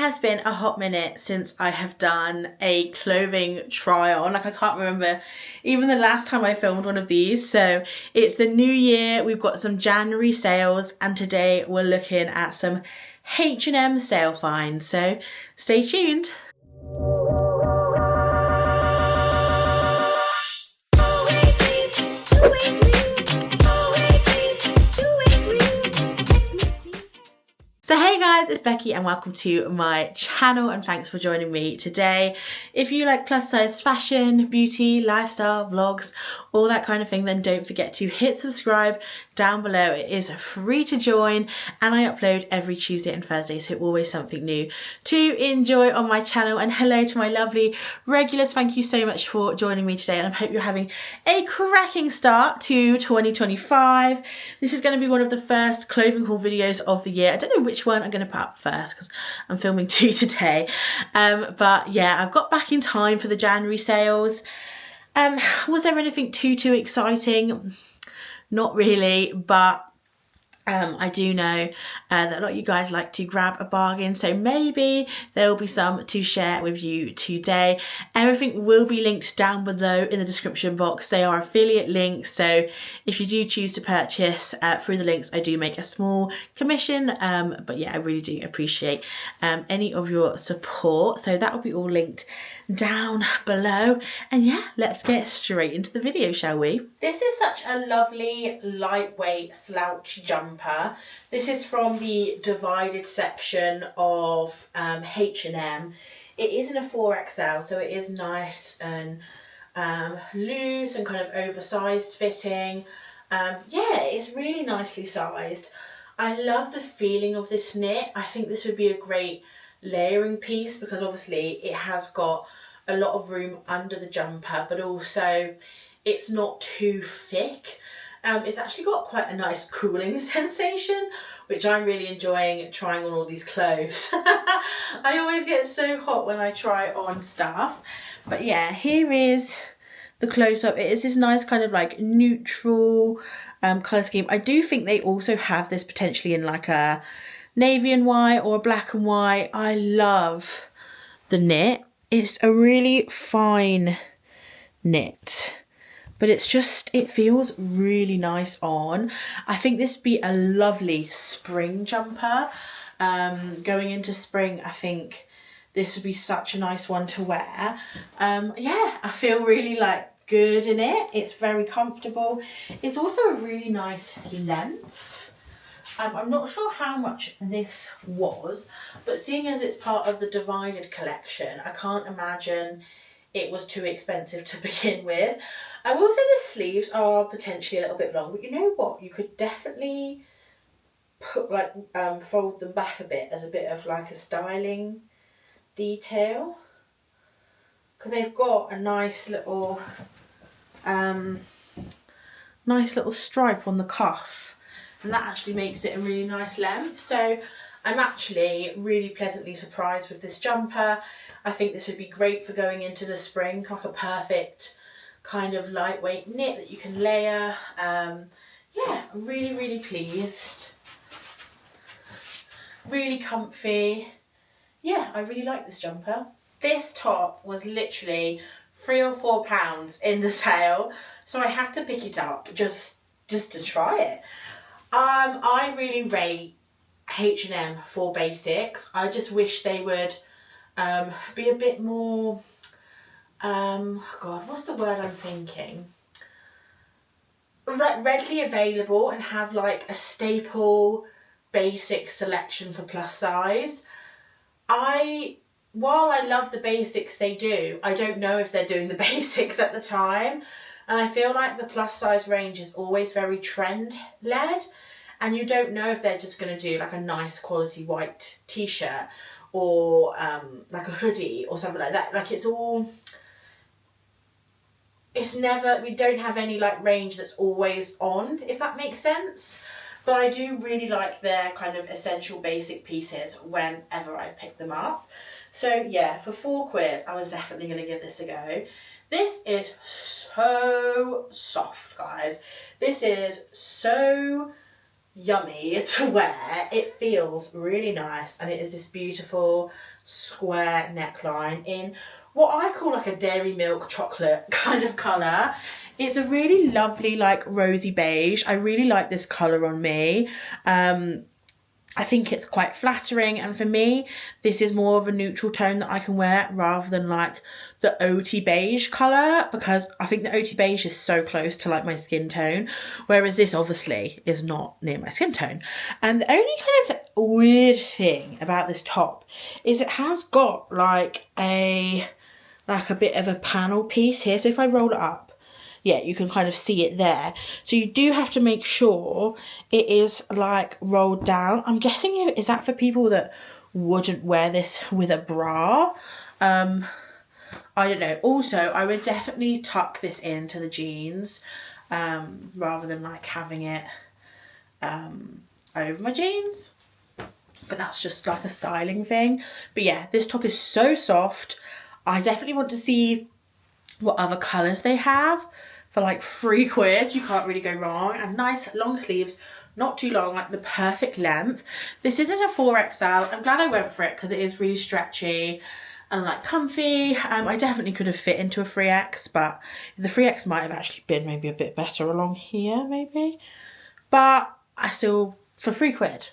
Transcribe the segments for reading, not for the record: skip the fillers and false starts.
has been a hot minute since I have done a clothing try on. Like, I can't remember even the last time I filmed one of these. So it's the new year, we've got some January sales, and today we're looking at some H&M sale finds. So stay tuned. So hey guys, it's Becky and welcome to my channel, and thanks for joining me today. If you like plus size fashion, beauty, lifestyle, vlogs, all that kind of thing, then don't forget to hit subscribe down below. It is free to join and I upload every Tuesday and Thursday, so always something new to enjoy on my channel. And hello to my lovely regulars, thank you so much for joining me today, and I hope you're having a cracking start to 2025. This is going to be one of the first clothing haul videos of the year. I don't know which one I'm going to put up first because I'm filming two today, but yeah, I've got back in time for the January sales. Was there anything too exciting? Not really, but I do know that a lot of you guys like to grab a bargain, so maybe there will be some to share with you today. Everything will be linked down below in the description box. They are affiliate links, so if you do choose to purchase through the links, I do make a small commission, but yeah, I really do appreciate any of your support. So that will be all linked down below, and yeah, let's get straight into the video, shall we? This is such a lovely lightweight slouch jumper. This is from the divided section of H&M. It is in a 4XL, so it is nice and loose and kind of oversized fitting. Yeah, it's really nicely sized. I love the feeling of this knit. I think this would be a great layering piece because obviously it has got a lot of room under the jumper, but also it's not too thick. It's actually got quite a nice cooling sensation, which I'm really enjoying trying on all these clothes. I always get so hot when I try on stuff. But yeah, here is the close-up. It is this nice kind of like neutral colour scheme. I do think they also have this potentially in like a navy and white or a black and white. I love the knit. It's a really fine knit, but it's just, it feels really nice on. I think this would be a lovely spring jumper. Going into spring, I think this would be such a nice one to wear. Yeah, I feel really like good in it. It's very comfortable. It's also a really nice length. I'm not sure how much this was, but seeing as it's part of the divided collection, I can't imagine it was too expensive to begin with. I will say the sleeves are potentially a little bit long, but you know what? You could definitely put like fold them back a bit as a bit of like a styling detail, because they've got a nice little stripe on the cuff. And that actually makes it a really nice length. So I'm actually really pleasantly surprised with this jumper. I think this would be great for going into the spring, like a perfect kind of lightweight knit that you can layer. Yeah, really pleased. Really comfy. Yeah, I really like this jumper. This top was literally £3 or £4 in the sale, so I had to pick it up just to try it. I really rate H&M for basics. I just wish they would be a bit more, God, what's the word I'm thinking? Readily available and have like a staple basic selection for plus size. While I love the basics they do, I don't know if they're doing the basics at the time. And I feel like the plus size range is always very trend led, and you don't know if they're just going to do like a nice quality white t-shirt or like a hoodie or something like that. Like we don't have any like range that's always on, if that makes sense. But I do really like their kind of essential basic pieces whenever I pick them up. So yeah, for £4, I was definitely going to give this a go. This is so soft, guys. This is so yummy to wear. It feels really nice, and it is this beautiful square neckline in what I call like a dairy milk chocolate kind of colour. It's a really lovely like rosy beige. I really like this colour on me. I think it's quite flattering, and for me this is more of a neutral tone that I can wear rather than like the OT beige colour, because I think the OT beige is so close to like my skin tone, whereas this obviously is not near my skin tone. And the only kind of weird thing about this top is it has got like a bit of a panel piece here, so if I roll it up, yeah, you can kind of see it there. So you do have to make sure it is like rolled down. I'm guessing, is that for people that wouldn't wear this with a bra? I don't know. Also, I would definitely tuck this into the jeans rather than like having it over my jeans. But that's just like a styling thing. But yeah, this top is so soft. I definitely want to see what other colours they have. For like £3, you can't really go wrong. And nice long sleeves, not too long, like the perfect length. This isn't a 4XL. I'm glad I went for it because it is really stretchy and like comfy. I definitely could have fit into a 3X, but the 3X might have actually been maybe a bit better along here, maybe. But I still, for £3,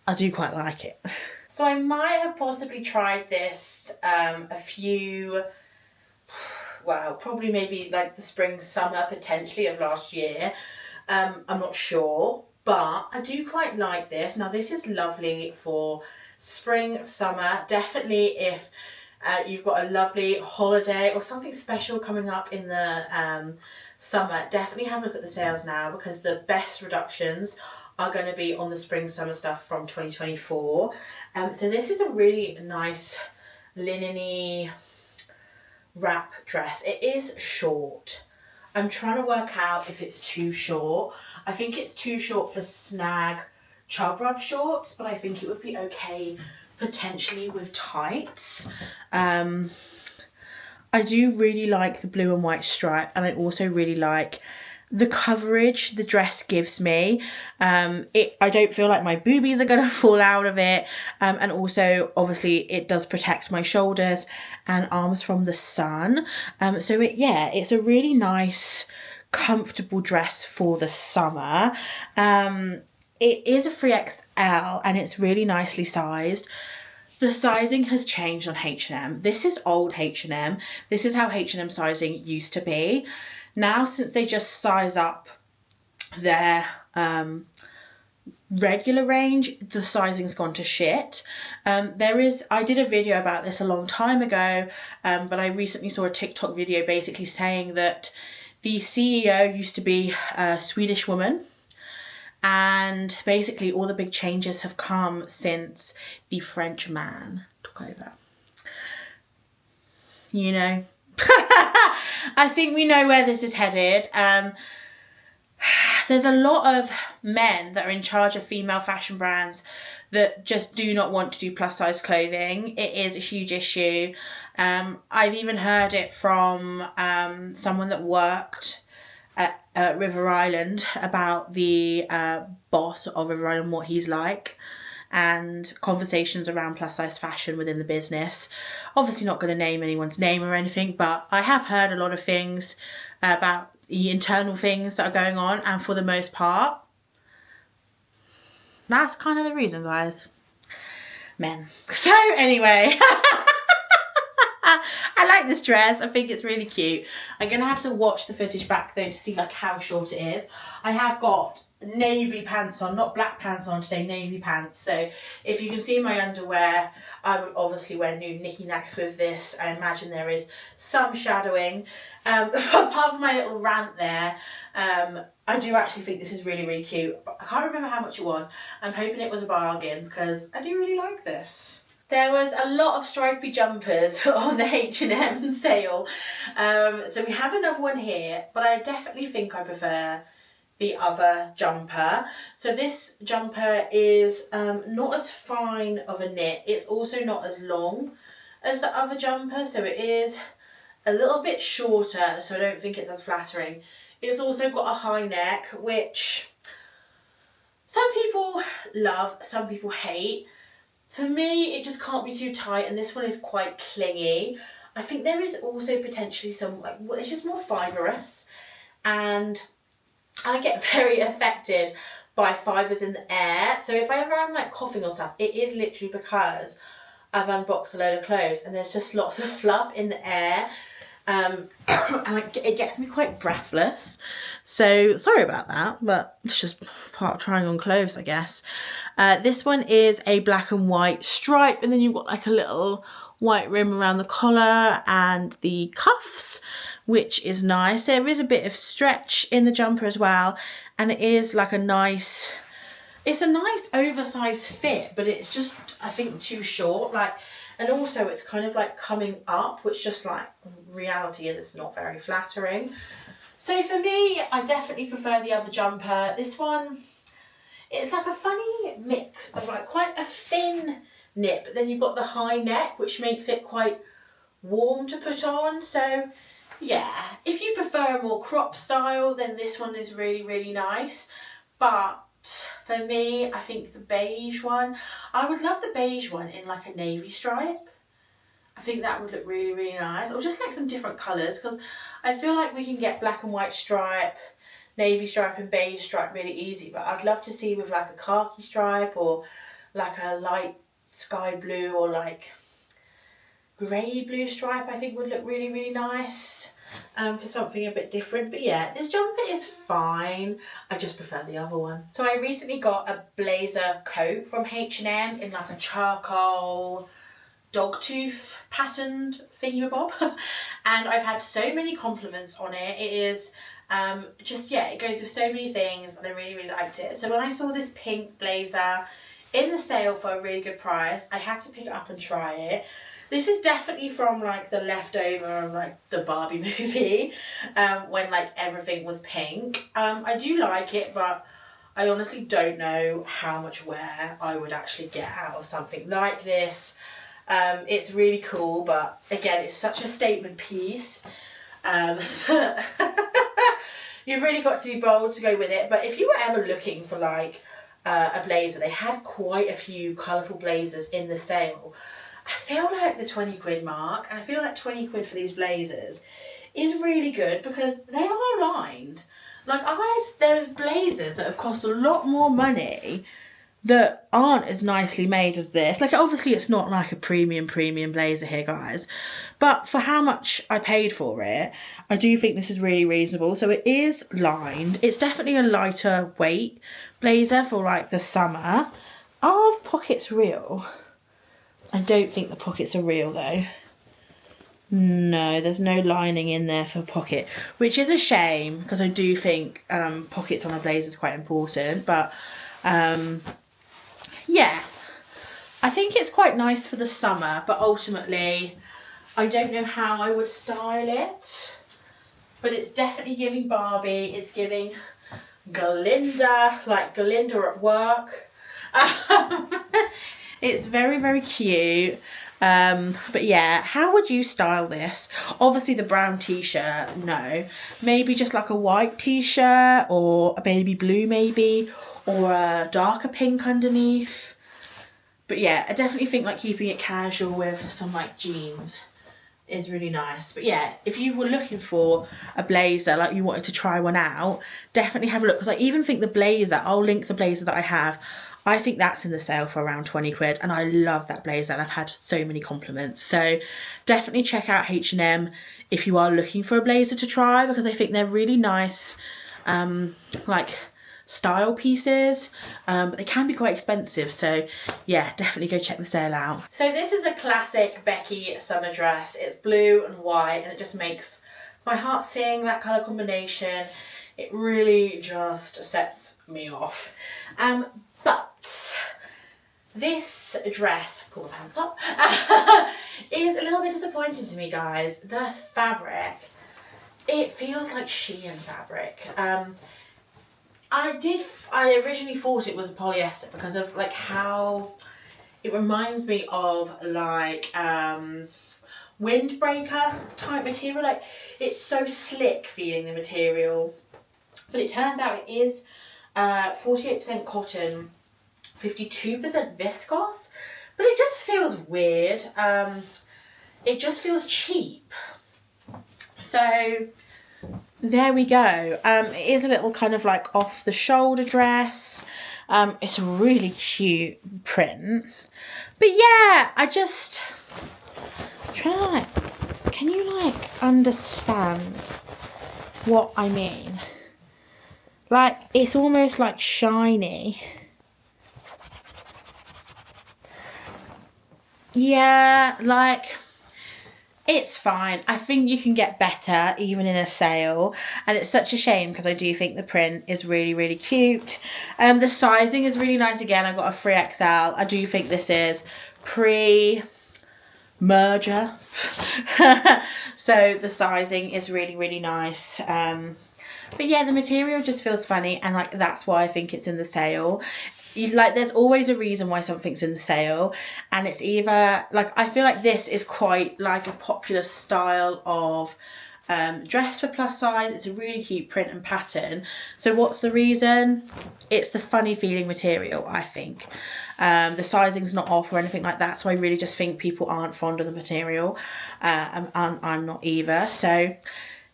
I do quite like it. So I might have possibly tried this a few, well, probably maybe like the spring, summer, potentially of last year. I'm not sure, but I do quite like this. Now this is lovely for spring, summer, definitely if you've got a lovely holiday or something special coming up in the summer. Definitely have a look at the sales now, because the best reductions are going to be on the spring, summer stuff from 2024. So this is a really nice linen-y wrap dress. It is short. I'm trying to work out if it's too short. I think it's too short for snag chub rub shorts, but I think it would be okay potentially with tights. I do really like the blue and white stripe, and I also really like the coverage the dress gives me. I don't feel like my boobies are going to fall out of it, and also obviously it does protect my shoulders and arms from the sun. So it's a really nice comfortable dress for the summer. It is a 3XL and it's really nicely sized. The sizing has changed on H&M. This is old H&M. This is how H&M sizing used to be. Now, since they just size up their regular range, the sizing's gone to shit. I did a video about this a long time ago, but I recently saw a TikTok video basically saying that the CEO used to be a Swedish woman, and basically all the big changes have come since the French man took over. You know, I think we know where this is headed. There's a lot of men that are in charge of female fashion brands that just do not want to do plus size clothing. It is a huge issue. I've even heard it from someone that worked at River Island about the boss of River Island, what he's like, and conversations around plus size fashion within the business. Obviously not going to name anyone's name or anything, but I have heard a lot of things about the internal things that are going on, and for the most part, that's kind of the reason, guys. Men. So anyway, I like this dress. I think it's really cute. I'm going to have to watch the footage back though to see like how short it is. I have got navy pants on, not black pants on today, navy pants. So if you can see my underwear, I would obviously wear new knicky knacks with this. I imagine there is some shadowing. Apart from my little rant there, I do actually think this is really, really cute. I can't remember how much it was. I'm hoping it was a bargain because I do really like this. There was a lot of stripy jumpers on the H&M sale. So we have another one here, but I definitely think I prefer the other jumper. So this jumper is not as fine of a knit. It's also not as long as the other jumper, so it is a little bit shorter, so I don't think it's as flattering. It's also got a high neck, which Some people love, some people hate. For me, it just can't be too tight, and this one is quite clingy. I think there is also potentially some, like, well, it's just more fibrous, and I get very affected by fibres in the air. So if I'm like coughing or stuff, it is literally because I've unboxed a load of clothes and there's just lots of fluff in the air. And it gets me quite breathless. So sorry about that, but it's just part of trying on clothes, I guess. This one is a black and white stripe, and then you've got like a little white rim around the collar and the cuffs, which is nice. There is a bit of stretch in the jumper as well, and it is like it's a nice oversized fit, but it's just, I think, too short. Like, and also it's kind of like coming up, which just like, reality is it's not very flattering. So for me, I definitely prefer the other jumper. This one, it's like a funny mix of like quite a thin knit, but then you've got the high neck, which makes it quite warm to put on. So yeah, if you prefer a more crop style, then this one is really, really nice. But for me, I think the beige one, I would love the beige one in like a navy stripe. I think that would look really, really nice. Or just like some different colours, because I feel like we can get black and white stripe, navy stripe and beige stripe really easy. But I'd love to see with like a khaki stripe or like a light sky blue or like grey blue stripe, I think would look really, really nice. For something a bit different. But yeah, this jumper is fine. I just prefer the other one. So I recently got a blazer coat from H&M in like a charcoal dogtooth patterned thingamabob. And I've had so many compliments on it. It is just, yeah, it goes with so many things, and I really, really liked it. So when I saw this pink blazer in the sale for a really good price, I had to pick it up and try it. This is definitely from like the leftover of like the Barbie movie, when like everything was pink. I do like it, but I honestly don't know how much wear I would actually get out of something like this. It's really cool, but again, it's such a statement piece. You've really got to be bold to go with it. But if you were ever looking for like a blazer, they had quite a few colourful blazers in the sale. I feel like the 20 quid mark, and I feel like 20 quid for these blazers is really good because they are lined. Like, there's blazers that have cost a lot more money that aren't as nicely made as this. Like, obviously it's not like a premium blazer here, guys, but for how much I paid for it, I do think this is really reasonable. So it is lined. It's definitely a lighter weight blazer for like the summer. Are the pockets real? I don't think the pockets are real though. No, there's no lining in there for pocket, which is a shame because I do think pockets on a blazer is quite important. But yeah, I think it's quite nice for the summer, but ultimately I don't know how I would style it. But it's definitely giving Barbie, it's giving Galinda, like Galinda at work. It's very, very cute. But yeah, how would you style this? Obviously the brown t-shirt, no. Maybe just like a white t-shirt or a baby blue maybe, or a darker pink underneath. But yeah, I definitely think like keeping it casual with some like jeans is really nice. But yeah, if you were looking for a blazer, like you wanted to try one out, definitely have a look. Because I even think the blazer, I'll link the blazer that I have, I think that's in the sale for around 20 quid, and I love that blazer and I've had so many compliments. So definitely check out H&M if you are looking for a blazer to try, because I think they're really nice like style pieces, but they can be quite expensive. So yeah, definitely go check the sale out. So this is a classic Becky summer dress. It's blue and white and it just makes my heart sing, that colour combination. It really just sets me off. But this dress, pull the pants up, is a little bit disappointing to me, guys. The fabric, it feels like Shein fabric. I originally thought it was polyester because of like how it reminds me of like windbreaker type material. Like, it's so slick feeling, the material, but it turns out it is 48% cotton, 52% viscose, but it just feels weird. It just feels cheap. So there we go. It is a little kind of like off the shoulder dress. It's a really cute print. But yeah, I'm trying to like, can you like understand what I mean? Like, it's almost like shiny. Yeah, like, it's fine. I think you can get better even in a sale, and it's such a shame because I do think the print is really, really cute. The sizing is really nice. Again, I got a 3XL. I do think this is pre-merger. So the sizing is really, really nice. But yeah, the material just feels funny, and like that's why I think it's in the sale. Like, there's always a reason why something's in the sale, and it's either like, I feel like this is quite like a popular style of dress for plus size. It's a really cute print and pattern. So what's the reason? It's the funny feeling material, I think. The sizing's not off or anything like that, so I really just think people aren't fond of the material, and I'm not either. So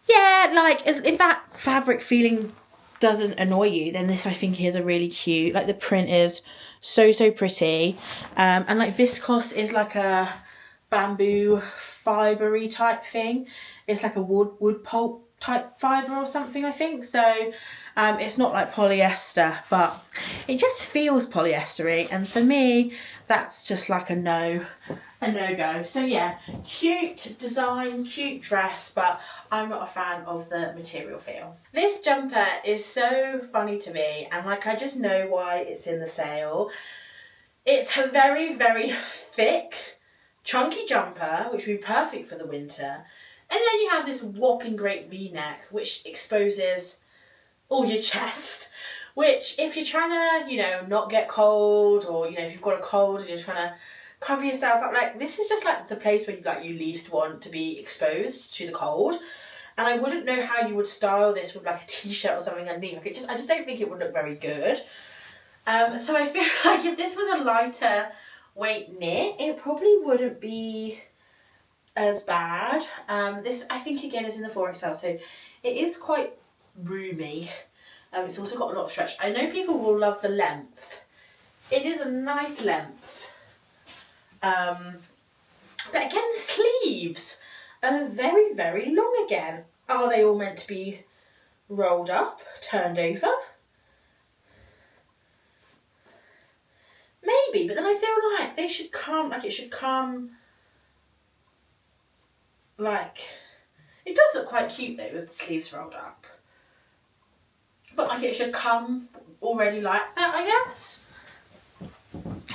yeah, like, if that fabric feeling doesn't annoy you, then this I think is a really cute, like the print is so pretty, and like viscose is like a bamboo fibery type thing. It's like a wood pulp type fibre or something, I think. So it's not like polyester, but it just feels polyestery, and for me that's just like a no-go. So yeah, cute design, cute dress, but I'm not a fan of the material feel. This jumper is so funny to me, and like, I just know why it's in the sale. It's a very thick, chunky jumper, which would be perfect for the winter. And then you have this whopping great V-neck, which exposes all your chest, which if you're trying to, you know, not get cold, or, you know, if you've got a cold and you're trying to cover yourself up, like, this is just like the place where you least want to be exposed to the cold. And I wouldn't know how you would style this with like a t-shirt or something underneath. Like, I just don't think it would look very good. So I feel like if this was a lighter weight knit, it probably wouldn't be as bad. This, I think, again, is in the 4XL, so it is quite roomy. It's also got a lot of stretch. I know people will love the length. It is a nice length. But again, the sleeves are very long again. Are they all meant to be rolled up, turned over? Maybe, but then I feel like they should come, like, it should come like, it does look quite cute though with the sleeves rolled up, but like, it should come already like that, I guess.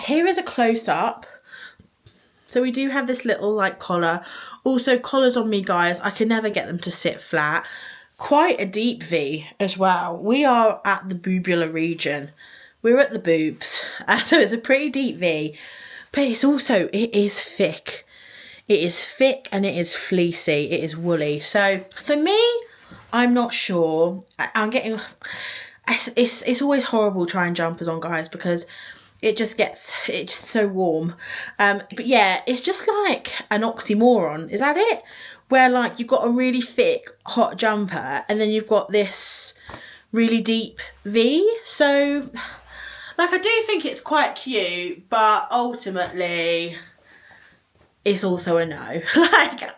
Here is a close-up. So we do have this little like collar. Also, collars on me, guys, I can never get them to sit flat. Quite a deep V as well. We are at the boobular region. We're at the boobs. So it's a pretty deep V, but it's also, it is thick. It is thick and it is fleecy. It is woolly. So for me, I'm not sure. I'm getting, it's always horrible trying jumpers on, guys, because it just gets, it's so warm. But yeah, it's just like an oxymoron. Is that it? Where like you've got a really thick hot jumper and then you've got this really deep V. So like, I do think it's quite cute, but ultimately it's also a no. Like,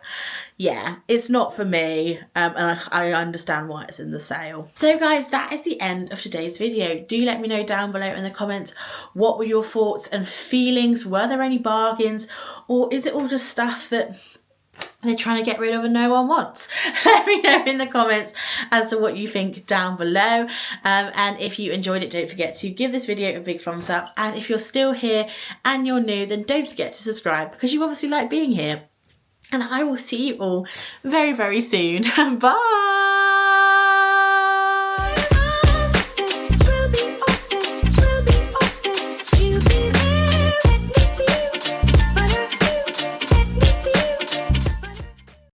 yeah, it's not for me, and I understand why it's in the sale. So guys, that is the end of today's video. Do let me know down below in the comments, what were your thoughts and feelings? Were there any bargains, or is it all just stuff that they're trying to get rid of and no one wants? Let me know in the comments as to what you think down below. And if you enjoyed it, don't forget to give this video a big thumbs up. And if you're still here and you're new, then don't forget to subscribe, because you obviously like being here. And I will see you all very soon. Bye!